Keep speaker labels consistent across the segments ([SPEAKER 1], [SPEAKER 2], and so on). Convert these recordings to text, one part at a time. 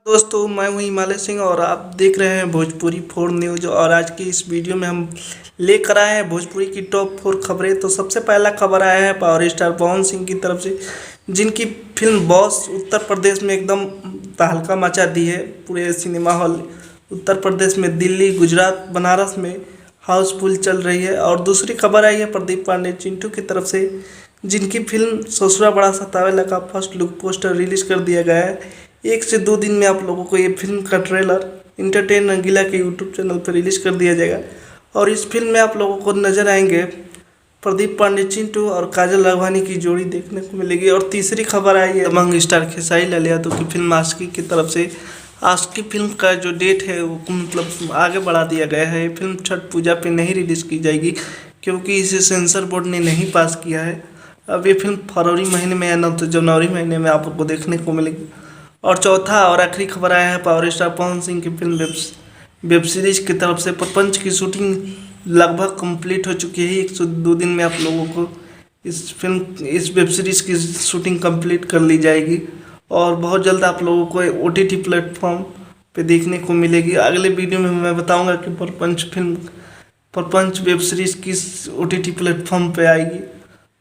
[SPEAKER 1] दोस्तों, मैं हूं हिमालय सिंह और आप देख रहे हैं भोजपुरी 4 न्यूज। और आज की इस वीडियो में हम लेकर आए हैं भोजपुरी की टॉप 4 खबरें। तो सबसे पहला खबर आया है पावर स्टार पवन सिंह की तरफ से, जिनकी फिल्म बॉस उत्तर प्रदेश में एकदम तहलका मचा दी है। पूरे सिनेमा हॉल उत्तर प्रदेश में, दिल्ली, गुजरात, बनारस में हाउसफुल चल रही है। और दूसरी खबर आई है प्रदीप पांडे चिंटू की तरफ से, जिनकी फिल्म ससुरा बड़ा सतावेला का फर्स्ट लुक पोस्टर रिलीज कर दिया गया है। 1 से 2 दिन में आप लोगों को ये फिल्म का ट्रेलर इंटरटेन रंगीला के यूट्यूब चैनल पर रिलीज कर दिया जाएगा। और इस फिल्म में आप लोगों को नजर आएंगे प्रदीप पांडे चिंटू और काजल राघवानी की जोड़ी देखने को मिलेगी। और तीसरी खबर आई है दबंग स्टार खेसारी लाल यादव की फिल्म आशिकी की तरफ से। आशिकी फिल्म का जो डेट है वो मतलब आगे बढ़ा दिया गया है। ये फिल्म छठ पूजा पे नहीं रिलीज की जाएगी, क्योंकि इसे सेंसर बोर्ड ने नहीं पास किया है। अब ये फिल्म फरवरी महीने में या न तो जनवरी महीने में आप लोग को देखने को मिलेगी। और चौथा और आखिरी खबर आया है पावर स्टार पवन सिंह की फिल्म वेब सीरीज की तरफ से। प्रपंच की शूटिंग लगभग कंप्लीट हो चुकी है। 1 से 2 दिन में आप लोगों को इस वेब सीरीज की शूटिंग कंप्लीट कर ली जाएगी और बहुत जल्द आप लोगों को OTT प्लेटफॉर्म पे देखने को मिलेगी। अगले वीडियो में मैं बताऊंगा कि प्रपंच वेब सीरीज किस OTT प्लेटफॉर्म पे आएगी।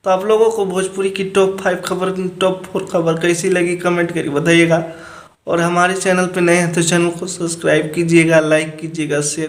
[SPEAKER 1] तो आप लोगों को भोजपुरी की टॉप 4 खबर कैसी लगी कमेंट करके बताइएगा। और हमारे चैनल पे नए हैं तो चैनल को सब्सक्राइब कीजिएगा, लाइक कीजिएगा, शेयर